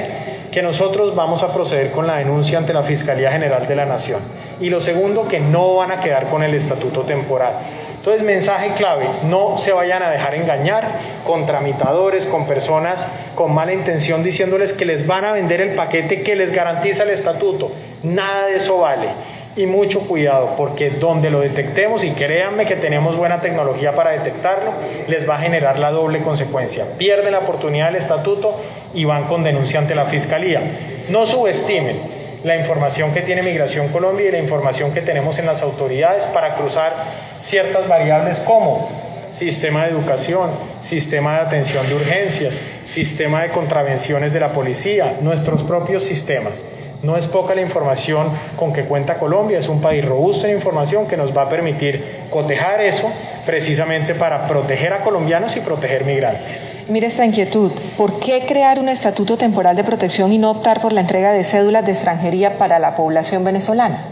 que nosotros vamos a proceder con la denuncia ante la Fiscalía General de la Nación. Y lo segundo, que no van a quedar con el estatuto temporal. Entonces, mensaje clave, no se vayan a dejar engañar con tramitadores, con personas con mala intención diciéndoles que les van a vender el paquete que les garantiza el estatuto. Nada de eso vale. Y mucho cuidado, porque donde lo detectemos, y créanme que tenemos buena tecnología para detectarlo, les va a generar la doble consecuencia. Pierden la oportunidad del estatuto y van con denuncia ante la Fiscalía. No subestimen la información que tiene Migración Colombia y la información que tenemos en las autoridades para cruzar ciertas variables como sistema de educación, sistema de atención de urgencias, sistema de contravenciones de la policía, nuestros propios sistemas. No es poca la información con que cuenta Colombia, es un país robusto en información que nos va a permitir cotejar eso precisamente para proteger a colombianos y proteger migrantes. Mire esta inquietud, ¿por qué crear un estatuto temporal de protección y no optar por la entrega de cédulas de extranjería para la población venezolana?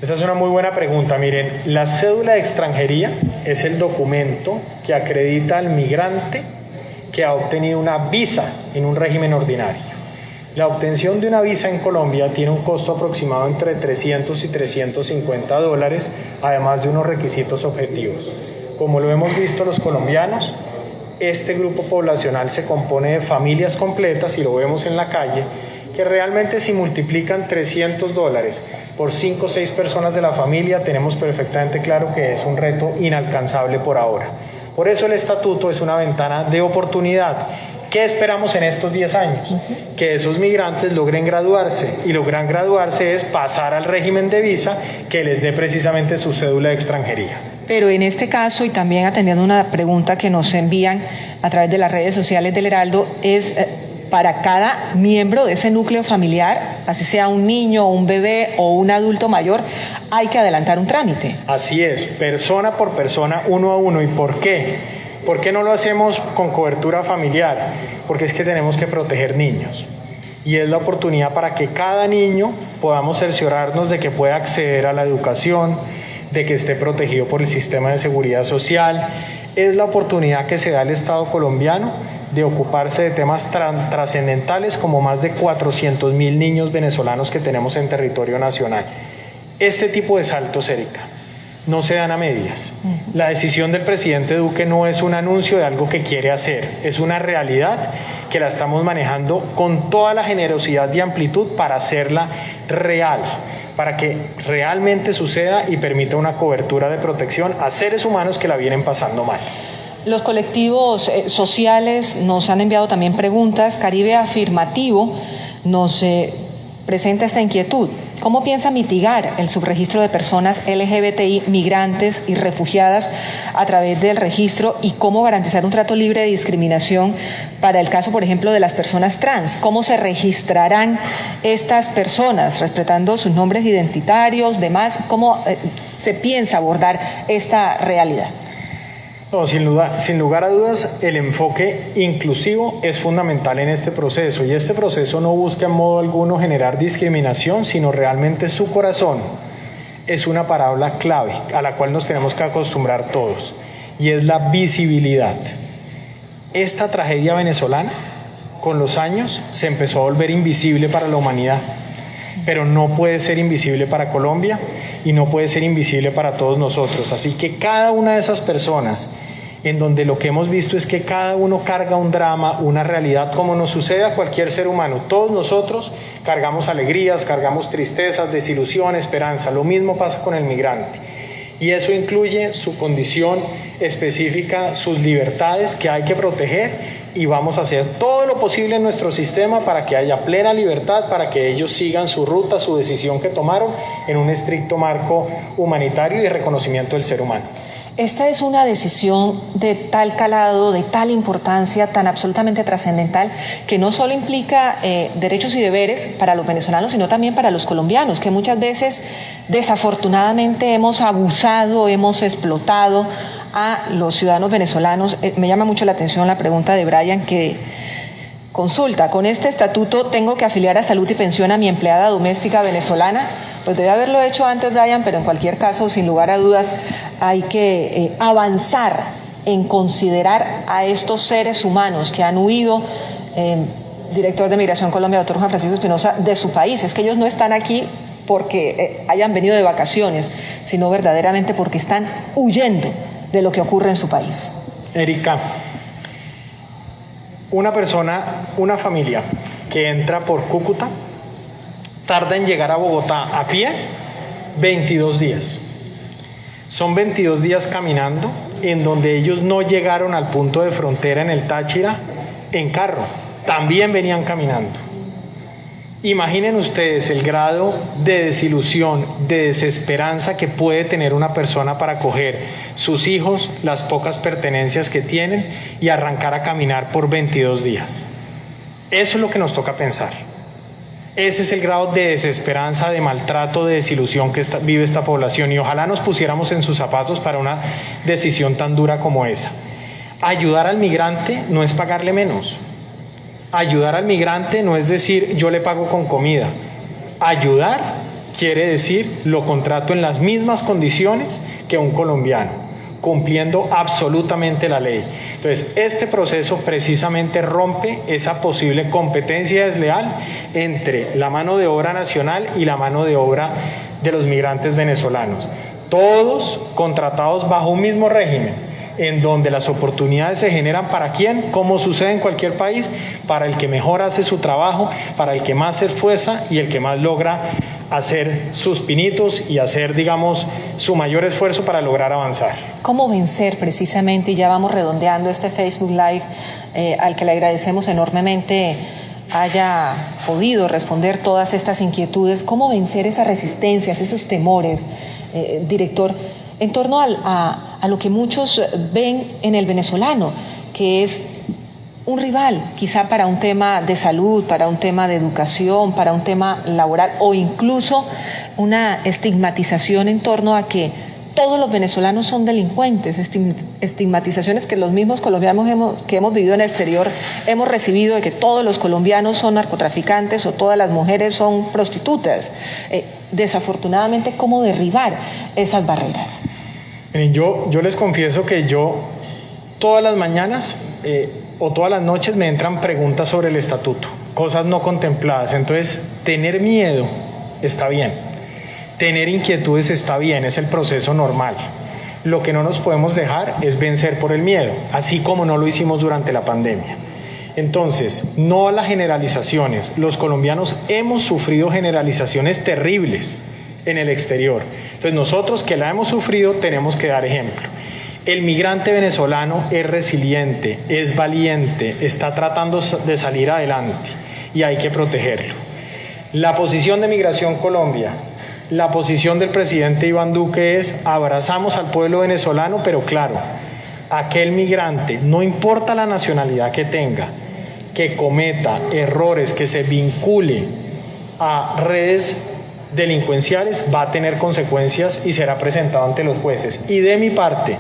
Esa es una muy buena pregunta. Miren, la cédula de extranjería es el documento que acredita al migrante que ha obtenido una visa en un régimen ordinario. La obtención de una visa en Colombia tiene un costo aproximado entre 300 y 350 dólares, además de unos requisitos objetivos. Como lo hemos visto los colombianos, este grupo poblacional se compone de familias completas, y lo vemos en la calle, que realmente si multiplican 300 dólares por 5 o 6 personas de la familia, tenemos perfectamente claro que es un reto inalcanzable por ahora. Por eso el estatuto es una ventana de oportunidad. ¿Qué esperamos en estos 10 años? Que esos migrantes logren graduarse, y lograr graduarse es pasar al régimen de visa que les dé precisamente su cédula de extranjería. Pero en este caso, y también atendiendo una pregunta que nos envían a través de las redes sociales del Heraldo, es para cada miembro de ese núcleo familiar, así sea un niño, un bebé o un adulto mayor, hay que adelantar un trámite. Así es, persona por persona, uno a uno. ¿Y por qué? ¿Por qué no lo hacemos con cobertura familiar? Porque es que tenemos que proteger niños. Y es la oportunidad para que cada niño podamos cerciorarnos de que pueda acceder a la educación, de que esté protegido por el sistema de seguridad social. Es la oportunidad que se da al Estado colombiano de ocuparse de temas trascendentales como más de 400.000 niños venezolanos que tenemos en territorio nacional. Este tipo de saltos, Erika, no se dan a medias. La decisión del presidente Duque no es un anuncio de algo que quiere hacer, es una realidad que la estamos manejando con toda la generosidad y amplitud para hacerla real, para que realmente suceda y permita una cobertura de protección a seres humanos que la vienen pasando mal. Los colectivos sociales nos han enviado también preguntas. Caribe Afirmativo nos presenta esta inquietud. ¿Cómo piensa mitigar el subregistro de personas LGBTI, migrantes y refugiadas a través del registro, y cómo garantizar un trato libre de discriminación para el caso, por ejemplo, de las personas trans? ¿Cómo se registrarán estas personas, respetando sus nombres identitarios, demás? ¿Cómo se piensa abordar esta realidad? No, sin lugar a dudas, el enfoque inclusivo es fundamental en este proceso, y este proceso no busca en modo alguno generar discriminación, sino realmente su corazón es una palabra clave a la cual nos tenemos que acostumbrar todos, y es la visibilidad. Esta tragedia venezolana, con los años, se empezó a volver invisible para la humanidad, pero no puede ser invisible para Colombia y no puede ser invisible para todos nosotros. Así que cada una de esas personas, en donde lo que hemos visto es que cada uno carga un drama, una realidad, como nos sucede a cualquier ser humano. Todos nosotros cargamos alegrías, cargamos tristezas, desilusión, esperanza. Lo mismo pasa con el migrante. Y eso incluye su condición específica, sus libertades que hay que proteger, y vamos a hacer todo lo posible en nuestro sistema para que haya plena libertad, para que ellos sigan su ruta, su decisión que tomaron en un estricto marco humanitario y de reconocimiento del ser humano. Esta es una decisión de tal calado, de tal importancia, tan absolutamente trascendental, que no solo implica derechos y deberes para los venezolanos, sino también para los colombianos, que muchas veces desafortunadamente hemos abusado, hemos explotado a los ciudadanos venezolanos. Me llama mucho la atención la pregunta de Brian, que consulta: con este estatuto tengo que afiliar a salud y pensión a mi empleada doméstica venezolana. Pues debe haberlo hecho antes, Brian, pero en cualquier caso, sin lugar a dudas, hay que avanzar en considerar a estos seres humanos que han huido, director de Migración Colombia, doctor Juan Francisco Espinosa, de su país. Es que ellos no están aquí porque hayan venido de vacaciones, sino verdaderamente porque están huyendo de lo que ocurre en su país. Erika, una familia que entra por Cúcuta tarda en llegar a Bogotá a pie 22 días. Son 22 días caminando, en donde ellos no llegaron al punto de frontera en el Táchira en carro, también venían caminando. Imaginen ustedes el grado de desilusión, de desesperanza que puede tener una persona para coger sus hijos, las pocas pertenencias que tienen, y arrancar a caminar por 22 días. Eso es lo que nos toca pensar. Ese es el grado de desesperanza, de maltrato, de desilusión que vive esta población, y ojalá nos pusiéramos en sus zapatos para una decisión tan dura como esa. Ayudar al migrante no es pagarle menos. Ayudar al migrante no es decir yo le pago con comida. Ayudar quiere decir lo contrato en las mismas condiciones que un colombiano. cumpliendo absolutamente la ley. Entonces, este proceso precisamente rompe esa posible competencia desleal entre la mano de obra nacional y la mano de obra de los migrantes venezolanos. Todos contratados bajo un mismo régimen, en donde las oportunidades se generan para quién, como sucede en cualquier país, para el que mejor hace su trabajo, para el que más se esfuerza y el que más logra hacer sus pinitos y hacer, digamos, su mayor esfuerzo para lograr avanzar. ¿Cómo vencer precisamente, y ya vamos redondeando este Facebook Live, al que le agradecemos enormemente haya podido responder todas estas inquietudes, cómo vencer esas resistencias, esos temores, director, en torno a lo que muchos ven en el venezolano, que es un rival, quizá para un tema de salud, para un tema de educación, para un tema laboral, o incluso una estigmatización en torno a que todos los venezolanos son delincuentes, estigmatizaciones que los mismos colombianos que hemos vivido en el exterior hemos recibido, de que todos los colombianos son narcotraficantes o todas las mujeres son prostitutas. Desafortunadamente, ¿cómo derribar esas barreras? Yo les confieso que yo todas las mañanas o todas las noches me entran preguntas sobre el estatuto, cosas no contempladas. Entonces, tener miedo está bien. Tener inquietudes está bien, es el proceso normal. Lo que no nos podemos dejar es vencer por el miedo, así como no lo hicimos durante la pandemia. Entonces, no a las generalizaciones. Los colombianos hemos sufrido generalizaciones terribles en el exterior. Entonces, nosotros que la hemos sufrido tenemos que dar ejemplo. El migrante venezolano es resiliente, es valiente, está tratando de salir adelante y hay que protegerlo. La posición de Migración Colombia, la posición del presidente Iván Duque es: abrazamos al pueblo venezolano, pero claro, aquel migrante, no importa la nacionalidad que tenga, que cometa errores, que se vincule a redes delincuenciales, va a tener consecuencias y será presentado ante los jueces. Y de mi parte,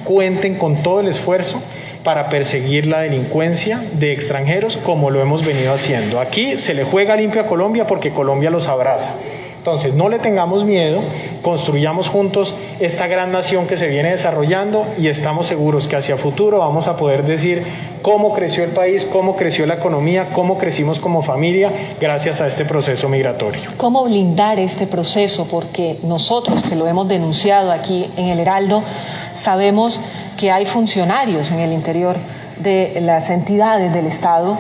cuenten con todo el esfuerzo para perseguir la delincuencia de extranjeros como lo hemos venido haciendo. Aquí se le juega limpio a Colombia porque Colombia los abraza. Entonces, no le tengamos miedo, construyamos juntos esta gran nación que se viene desarrollando y estamos seguros que hacia futuro vamos a poder decir cómo creció el país, cómo creció la economía, cómo crecimos como familia gracias a este proceso migratorio. ¿Cómo blindar este proceso? Porque nosotros, que lo hemos denunciado aquí en el Heraldo, sabemos que hay funcionarios en el interior de las entidades del Estado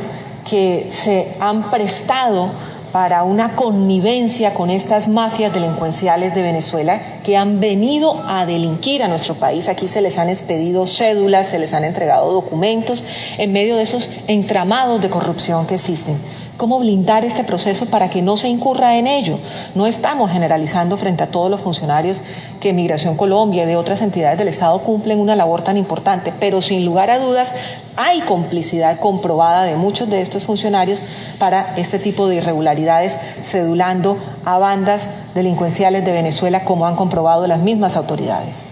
que se han prestado para una connivencia con estas mafias delincuenciales de Venezuela que han venido a delinquir a nuestro país. Aquí se les han expedido cédulas, se les han entregado documentos en medio de esos entramados de corrupción que existen. ¿Cómo blindar este proceso para que no se incurra en ello? No estamos generalizando frente a todos los funcionarios que Migración Colombia y de otras entidades del Estado cumplen una labor tan importante, pero sin lugar a dudas hay complicidad comprobada de muchos de estos funcionarios para este tipo de irregularidades, cedulando a bandas delincuenciales de Venezuela, como han comprobado las mismas autoridades.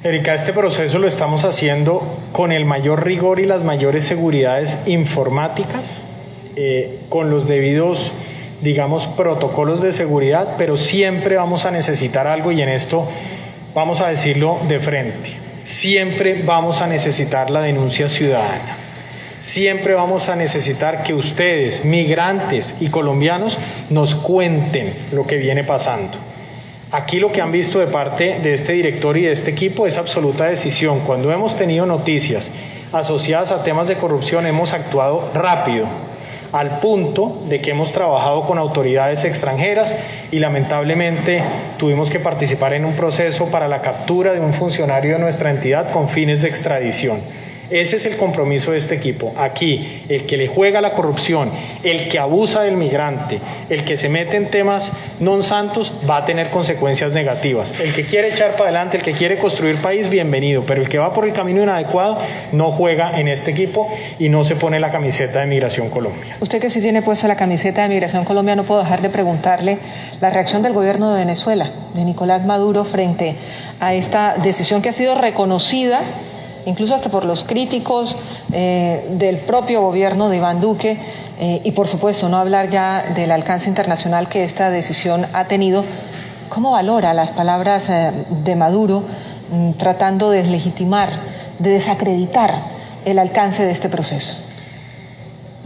Erika, este proceso lo estamos haciendo con el mayor rigor y las mayores seguridades informáticas, con los debidos, digamos, protocolos de seguridad, pero siempre vamos a necesitar algo y en esto vamos a decirlo de frente. Siempre vamos a necesitar la denuncia ciudadana. Siempre vamos a necesitar que ustedes, migrantes y colombianos, nos cuenten lo que viene pasando. Aquí lo que han visto de parte de este director y de este equipo es absoluta decisión. Cuando hemos tenido noticias asociadas a temas de corrupción, hemos actuado rápido, al punto de que hemos trabajado con autoridades extranjeras y lamentablemente tuvimos que participar en un proceso para la captura de un funcionario de nuestra entidad con fines de extradición. Ese es el compromiso de este equipo. Aquí, el que le juega a la corrupción, el que abusa del migrante, el que se mete en temas non santos, va a tener consecuencias negativas. El que quiere echar para adelante, el que quiere construir país, bienvenido, pero el que va por el camino inadecuado no juega en este equipo y no se pone la camiseta de Migración Colombia. Usted, que sí tiene puesta la camiseta de Migración Colombia, no puedo dejar de preguntarle la reacción del gobierno de Venezuela, de Nicolás Maduro, frente a esta decisión que ha sido reconocida incluso hasta por los críticos del propio gobierno de Iván Duque, y por supuesto no hablar ya del alcance internacional que esta decisión ha tenido. ¿Cómo valora las palabras de Maduro tratando de deslegitimar, de desacreditar el alcance de este proceso?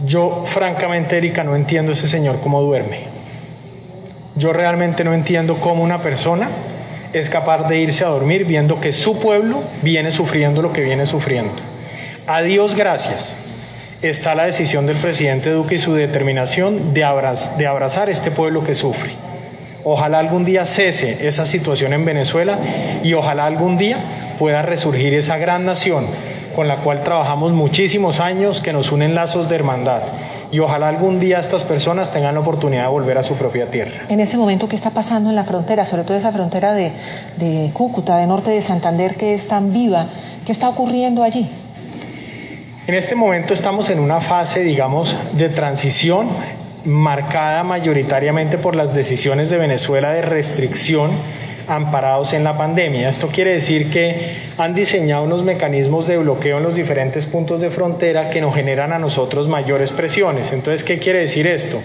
Yo, francamente, Erika, no entiendo ese señor cómo duerme. Yo realmente no entiendo cómo una persona es capaz de irse a dormir viendo que su pueblo viene sufriendo lo que viene sufriendo. A Dios gracias, está la decisión del presidente Duque y su determinación de abrazar este pueblo que sufre. Ojalá algún día cese esa situación en Venezuela y ojalá algún día pueda resurgir esa gran nación con la cual trabajamos muchísimos años, que nos unen lazos de hermandad. Y ojalá algún día estas personas tengan la oportunidad de volver a su propia tierra. En ese momento, ¿qué está pasando en la frontera? Sobre todo esa frontera de Cúcuta, de norte de Santander, que es tan viva. ¿Qué está ocurriendo allí? En este momento estamos en una fase, digamos, de transición marcada mayoritariamente por las decisiones de Venezuela de restricción amparados en la pandemia. Esto quiere decir que han diseñado unos mecanismos de bloqueo en los diferentes puntos de frontera que nos generan a nosotros mayores presiones. Entonces, ¿qué quiere decir esto?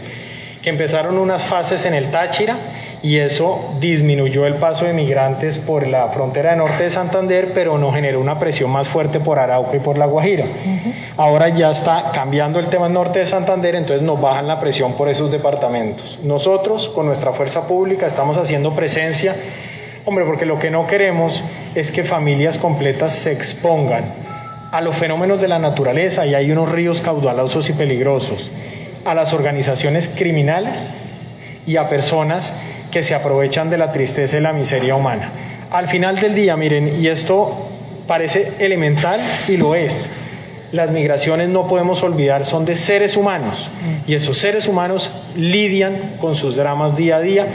Que empezaron unas fases en el Táchira y eso disminuyó el paso de migrantes por la frontera de norte de Santander, pero nos generó una presión más fuerte por Arauca y por La Guajira. Ahora ya está cambiando el tema en norte de Santander, entonces nos bajan la presión por esos departamentos. Nosotros, con nuestra fuerza pública, estamos haciendo presencia, porque lo que no queremos es que familias completas se expongan a los fenómenos de la naturaleza, y hay unos ríos caudalosos y peligrosos, a las organizaciones criminales y a personas que se aprovechan de la tristeza y la miseria humana. Al final del día, miren, y esto parece elemental y lo es, las migraciones, no podemos olvidar, son de seres humanos y esos seres humanos lidian con sus dramas día a día.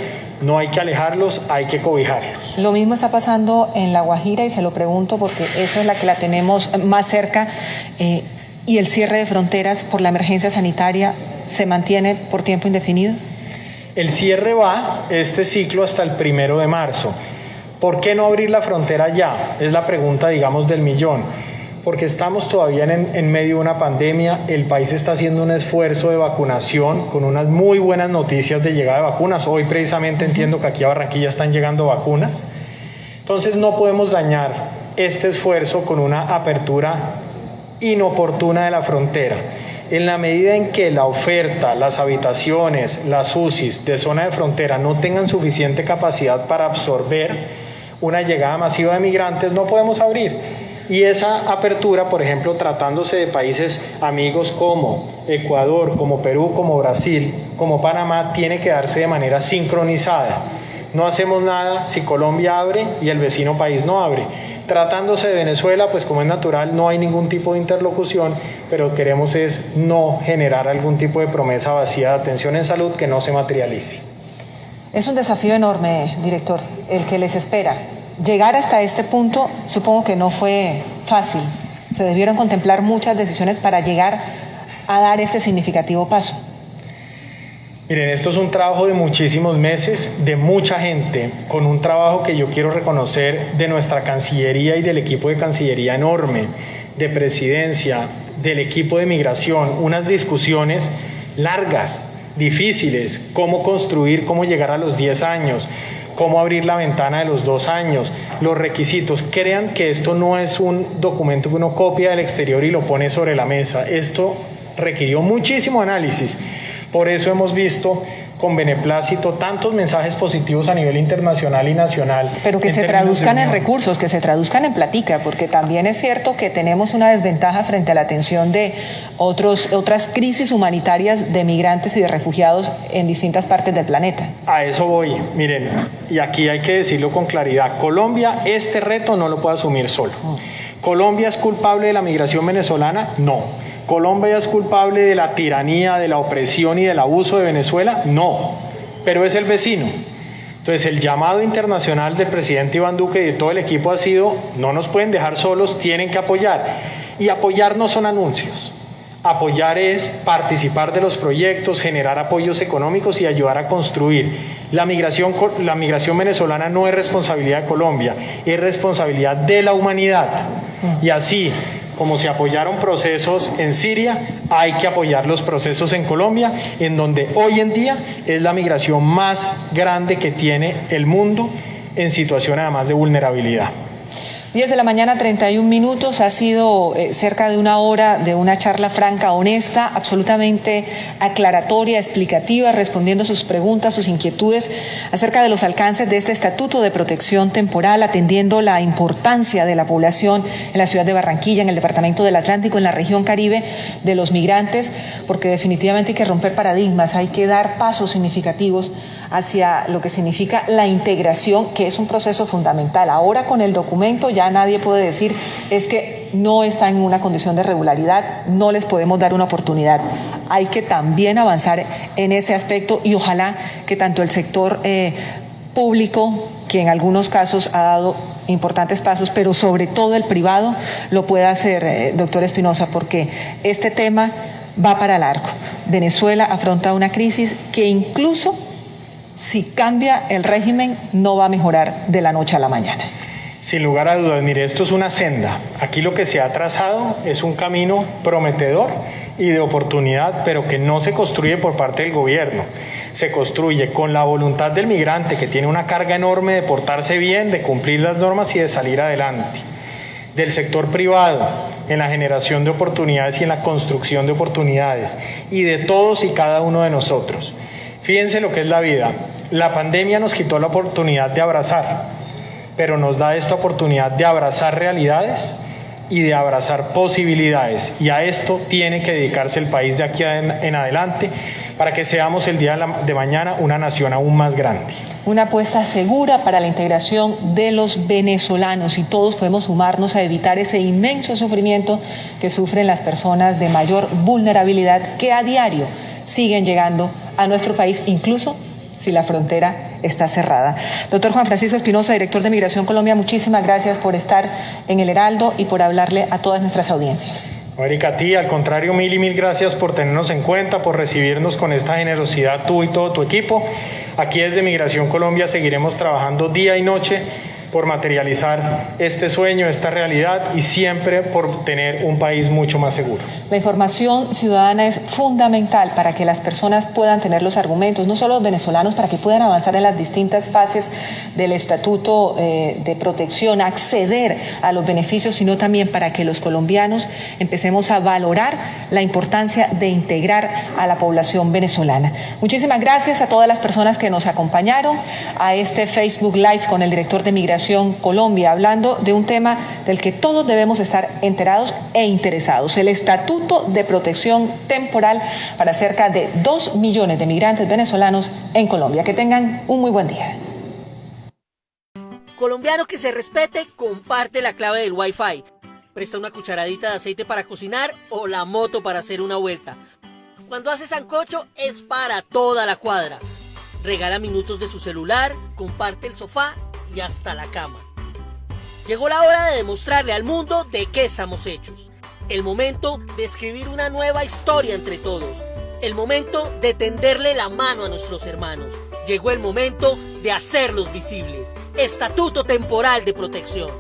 No hay que alejarlos, hay que cobijarlos. Lo mismo está pasando en La Guajira, y se lo pregunto porque esa es la que la tenemos más cerca, y el cierre de fronteras por la emergencia sanitaria se mantiene por tiempo indefinido. El cierre va este ciclo hasta el 1 de marzo. ¿Por qué no abrir la frontera ya? Es la pregunta, digamos, del millón. Porque estamos todavía en medio de una pandemia, el país está haciendo un esfuerzo de vacunación con unas muy buenas noticias de llegada de vacunas. Hoy precisamente entiendo que aquí a Barranquilla están llegando vacunas. Entonces no podemos dañar este esfuerzo con una apertura inoportuna de la frontera. En la medida en que la oferta, las habitaciones, las UCIs de zona de frontera no tengan suficiente capacidad para absorber una llegada masiva de migrantes, no podemos abrir. Y esa apertura, por ejemplo, tratándose de países amigos como Ecuador, como Perú, como Brasil, como Panamá, tiene que darse de manera sincronizada. No hacemos nada si Colombia abre y el vecino país no abre. Tratándose de Venezuela, pues como es natural, no hay ningún tipo de interlocución, pero queremos es no generar algún tipo de promesa vacía de atención en salud que no se materialice. Es un desafío enorme, director, el que les espera. Llegar hasta este punto supongo que no fue fácil. Se debieron contemplar muchas decisiones para llegar a dar este significativo paso. Miren, esto es un trabajo de muchísimos meses, de mucha gente, con un trabajo que yo quiero reconocer de nuestra Cancillería y del equipo de Cancillería enorme, de Presidencia, del equipo de Migración, unas discusiones largas, difíciles, cómo construir, cómo llegar a los 10 años, cómo abrir la ventana de los 2 años, los requisitos. Crean que esto no es un documento que uno copia del exterior y lo pone sobre la mesa. Esto requirió muchísimo análisis. Por eso hemos visto con beneplácito tantos mensajes positivos a nivel internacional y nacional. Pero que se traduzcan en recursos, que se traduzcan en platica, porque también es cierto que tenemos una desventaja frente a la atención de otras crisis humanitarias de migrantes y de refugiados en distintas partes del planeta. A eso voy, miren, y aquí hay que decirlo con claridad. Colombia este reto no lo puede asumir solo. ¿Colombia es culpable de la migración venezolana? No. ¿Colombia es culpable de la tiranía, de la opresión y del abuso de Venezuela? No, pero es el vecino. Entonces el llamado internacional del presidente Iván Duque y de todo el equipo ha sido: no nos pueden dejar solos, tienen que apoyar. Y apoyar no son anuncios. Apoyar es participar de los proyectos, generar apoyos económicos y ayudar a construir. La migración venezolana no es responsabilidad de Colombia, es responsabilidad de la humanidad. Y así como se apoyaron procesos en Siria, hay que apoyar los procesos en Colombia, en donde hoy en día es la migración más grande que tiene el mundo en situación además de vulnerabilidad. 10 de la mañana, 31 minutos. Ha sido cerca de una hora de una charla franca, honesta, absolutamente aclaratoria, explicativa, respondiendo sus preguntas, sus inquietudes acerca de los alcances de este Estatuto de Protección Temporal, atendiendo la importancia de la población en la ciudad de Barranquilla, en el departamento del Atlántico, en la región Caribe, de los migrantes, porque definitivamente hay que romper paradigmas, hay que dar pasos significativos hacia lo que significa la integración, que es un proceso fundamental. Ahora con el documento ya nadie puede decir es que no está en una condición de regularidad, no les podemos dar una oportunidad. Hay que también avanzar en ese aspecto y ojalá que tanto el sector público, que en algunos casos ha dado importantes pasos, pero sobre todo el privado lo pueda hacer, doctor Espinosa, porque este tema va para largo. Venezuela afronta una crisis que incluso si cambia el régimen no va a mejorar de la noche a la mañana. Sin lugar a dudas, mire, esto es una senda. Aquí lo que se ha trazado es un camino prometedor y de oportunidad, pero que no se construye por parte del gobierno. Se construye con la voluntad del migrante, que tiene una carga enorme de portarse bien, de cumplir las normas y de salir adelante. Del sector privado, en la generación de oportunidades y en la construcción de oportunidades. Y de todos y cada uno de nosotros. Fíjense lo que es la vida. La pandemia nos quitó la oportunidad de abrazar, pero nos da esta oportunidad de abrazar realidades y de abrazar posibilidades. Y a esto tiene que dedicarse el país de aquí en adelante para que seamos el día de mañana una nación aún más grande. Una apuesta segura para la integración de los venezolanos, y todos podemos sumarnos a evitar ese inmenso sufrimiento que sufren las personas de mayor vulnerabilidad que a diario siguen llegando a nuestro país, incluso si la frontera está cerrada. Doctor Juan Francisco Espinosa, director de Migración Colombia, muchísimas gracias por estar en El Heraldo y por hablarle a todas nuestras audiencias. Erika, a ti, al contrario, mil y mil gracias por tenernos en cuenta, por recibirnos con esta generosidad tú y todo tu equipo. Aquí desde Migración Colombia seguiremos trabajando día y noche por materializar este sueño, esta realidad y siempre por tener un país mucho más seguro. La información ciudadana es fundamental para que las personas puedan tener los argumentos, no solo los venezolanos, para que puedan avanzar en las distintas fases del Estatuto de Protección, acceder a los beneficios, sino también para que los colombianos empecemos a valorar la importancia de integrar a la población venezolana. Muchísimas gracias a todas las personas que nos acompañaron a este Facebook Live con el director de Migración Colombia, hablando de un tema del que todos debemos estar enterados e interesados: el Estatuto de Protección Temporal para cerca de 2 millones de migrantes venezolanos en Colombia. Que tengan un muy buen día. Colombiano que se respete, comparte la clave del Wi-Fi. Presta una cucharadita de aceite para cocinar o la moto para hacer una vuelta. Cuando hace sancocho es para toda la cuadra. Regala minutos de su celular, comparte el sofá y hasta la cama. Llegó la hora de demostrarle al mundo de qué estamos hechos. El momento de escribir una nueva historia entre todos. El momento de tenderle la mano a nuestros hermanos. Llegó el momento de hacerlos visibles. Estatuto Temporal de Protección.